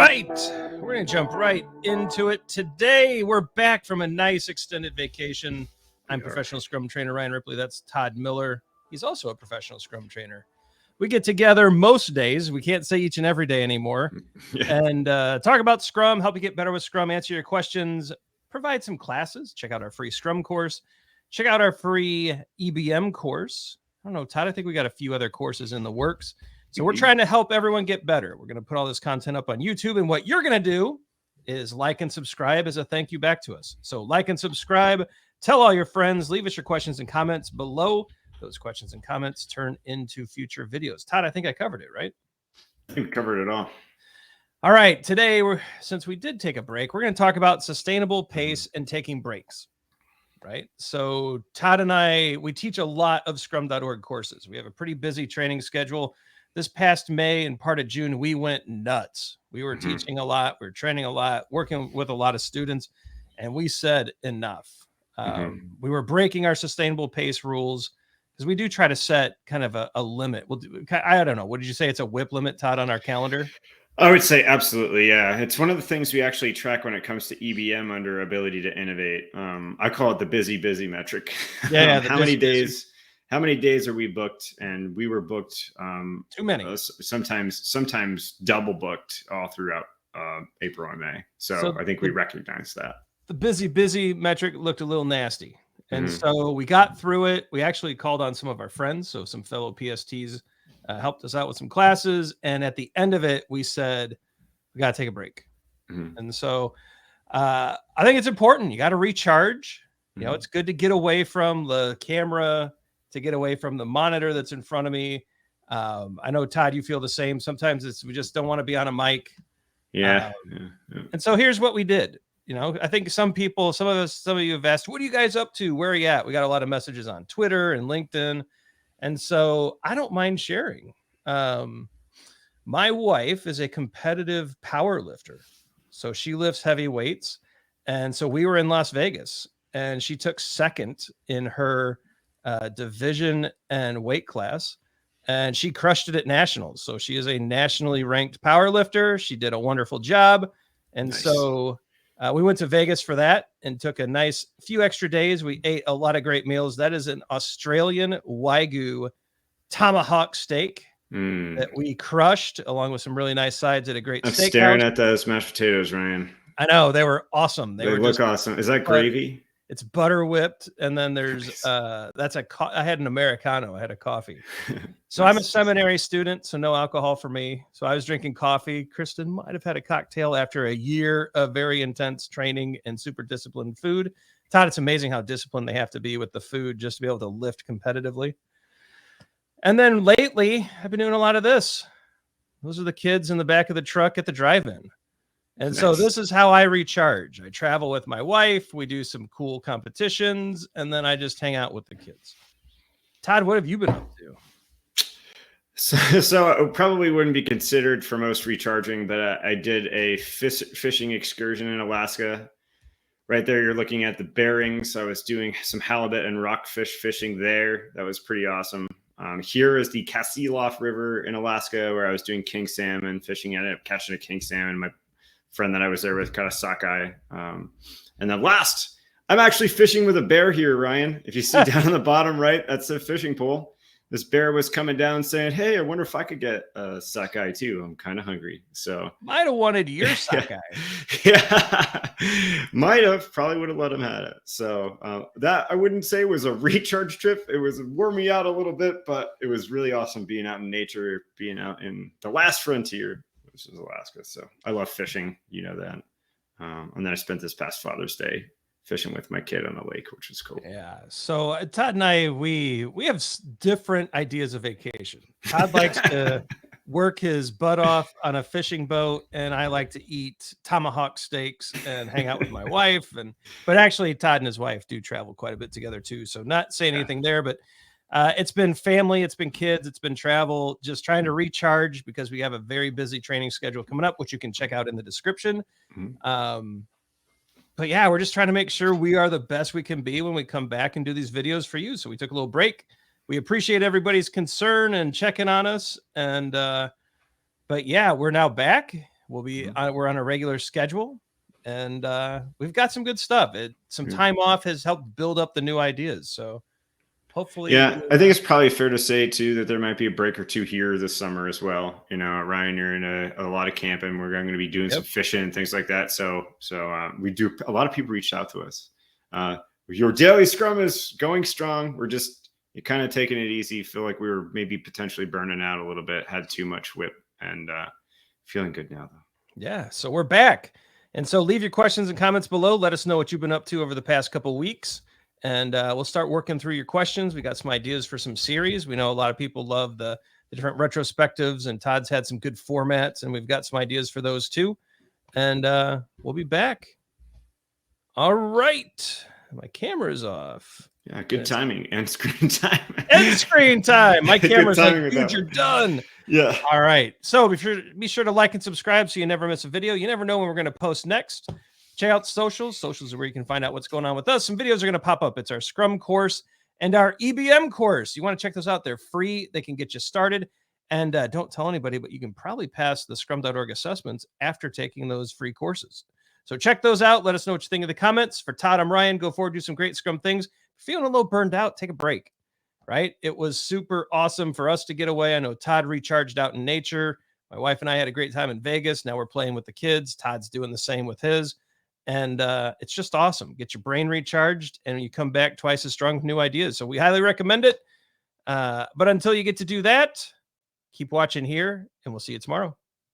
right, we're going to jump right into it. Today, we're back from a nice extended vacation. I'm professional Scrum trainer Ryan Ripley. That's Todd Miller. He's also a professional Scrum trainer. We get together most days. We can't say each and every day anymore. And talk about Scrum, help you get better with Scrum, answer your questions, provide some classes. Check out our free Scrum course. Check out our free EBM course. I don't know, Todd, I think we got a few other courses in the works. So we're trying to help everyone get better. We're going to put all this content up on YouTube. And what you're going to do is like and subscribe as a thank you back to us. So like and subscribe. Tell all your friends. Leave us your questions and comments below. Those questions and comments turn into future videos. Todd, I think I covered it, right? I think we covered it all. All right. Today, since we did take a break, we're going to talk about sustainable pace and taking breaks. Right. So Todd and I, we teach a lot of scrum.org courses. We have a pretty busy training schedule. This past May and part of June, we went nuts. We were teaching a lot. We were training a lot, working with a lot of students. And we said enough. We were breaking our sustainable pace rules because we do try to set kind of a limit. I don't know. What did you say? It's a WIP limit, Todd, on our calendar? I would say absolutely, yeah. It's one of the things we actually track when it comes to EBM under ability to innovate. I call it the busy metric. Yeah. How many days are we booked? And we were booked too many. Sometimes double booked all throughout April and May. So I think we recognize that. The busy metric looked a little nasty. And so we got through it. We actually called on some of our friends. So some fellow PSTs helped us out with some classes. And at the end of it, we said, we got to take a break. And so I think it's important. You got to recharge. You know, it's good to get away from the camera, to get away from the monitor that's in front of me. I know, Todd, you feel the same. Sometimes we just don't want to be on a mic. Yeah. And so here's what we did. You know, I think some of you have asked, what are you guys up to? Where are you at? We got a lot of messages on Twitter and LinkedIn. And so I don't mind sharing. My wife is a competitive power lifter. So she lifts heavy weights. And so we were in Las Vegas and she took second in her division and weight class. And she crushed it at nationals. So she is a nationally ranked power lifter. She did a wonderful job. And so we went to Vegas for that and took a nice few extra days. We ate a lot of great meals. That is an Australian Wagyu tomahawk steak that we crushed along with some really nice sides at a great steakhouse. I'm staring at those mashed potatoes, Ryan. I know. They were awesome. They look awesome. Is that gravy? It's butter whipped. And then there's, I had an Americano. I had a coffee. So I'm a seminary student, so no alcohol for me. So I was drinking coffee. Kristen might have had a cocktail after a year of very intense training and super disciplined food. Todd, it's amazing how disciplined they have to be with the food just to be able to lift competitively. And then lately, I've been doing a lot of this. Those are the kids in the back of the truck at the drive-in. And so this is how I recharge. I travel with my wife. We do some cool competitions, and then I just hang out with the kids. Todd, what have you been up to? So it probably wouldn't be considered for most recharging, but I did a fishing excursion in Alaska. Right there, you're looking at the Berings. I was doing some halibut and rockfish fishing there. That was pretty awesome. Here is the Kasilof River in Alaska, where I was doing king salmon fishing. I ended up catching a king salmon. My friend that I was there with caught a sockeye. And then last, I'm actually fishing with a bear here, Ryan. If you see down on the bottom right, that's a fishing pole. This bear was coming down saying, hey, I wonder if I could get a sockeye too. I'm kind of hungry. So might have wanted your sockeye. Yeah. Might have. Probably would have let him have it. So that I wouldn't say was a recharge trip. It was wore me out a little bit, but it was really awesome being out in nature, being out in the last frontier, which is Alaska. So I love fishing. You know that. And then I spent this past Father's Day fishing with my kid on the lake, which is cool. Yeah. So Todd and I, we have different ideas of vacation. Todd likes to work his butt off on a fishing boat, and I like to eat tomahawk steaks and hang out with my wife. But actually, Todd and his wife do travel quite a bit together too. So not saying anything there, but it's been family, it's been kids, it's been travel, just trying to recharge because we have a very busy training schedule coming up, which you can check out in the description. But yeah, we're just trying to make sure we are the best we can be when we come back and do these videos for you. So we took a little break. We appreciate everybody's concern and checking on us. And, but yeah, we're now back. We'll be we're on a regular schedule, and we've got some good stuff. Some time off has helped build up the new ideas. So hopefully, yeah, I think it's probably fair to say too that there might be a break or two here this summer as well. You know, Ryan, you're in a lot of camping. We're going to be doing some fishing and things like that. So we do. A lot of people reached out to us. Your daily scrum is going strong. We're just kind of taking it easy. Feel like we were maybe potentially burning out a little bit. Had too much whip, and feeling good now though. Yeah, so we're back. And so leave your questions and comments below. Let us know what you've been up to over the past couple of weeks. And we'll start working through your questions. We got some ideas for some series. We know a lot of people love the different retrospectives, and Todd's had some good formats, and we've got some ideas for those too. And we'll be back. All right. My camera's off. Yeah, good timing and screen time. And screen time. My camera's like, dude, you're done. Yeah. All right. So be sure to like and subscribe so you never miss a video. You never know when we're going to post next. Check out socials. Socials are where you can find out what's going on with us. Some videos are going to pop up. It's our Scrum course and our EBM course. You want to check those out. They're free. They can get you started. And don't tell anybody, but you can probably pass the scrum.org assessments after taking those free courses. So check those out. Let us know what you think in the comments. For Todd, I'm Ryan. Go forward, do some great Scrum things. If you're feeling a little burned out, take a break, right? It was super awesome for us to get away. I know Todd recharged out in nature. My wife and I had a great time in Vegas. Now we're playing with the kids. Todd's doing the same with his. And it's just awesome. Get your brain recharged, and you come back twice as strong with new ideas. So we highly recommend it. But until you get to do that, keep watching here, and we'll see you tomorrow.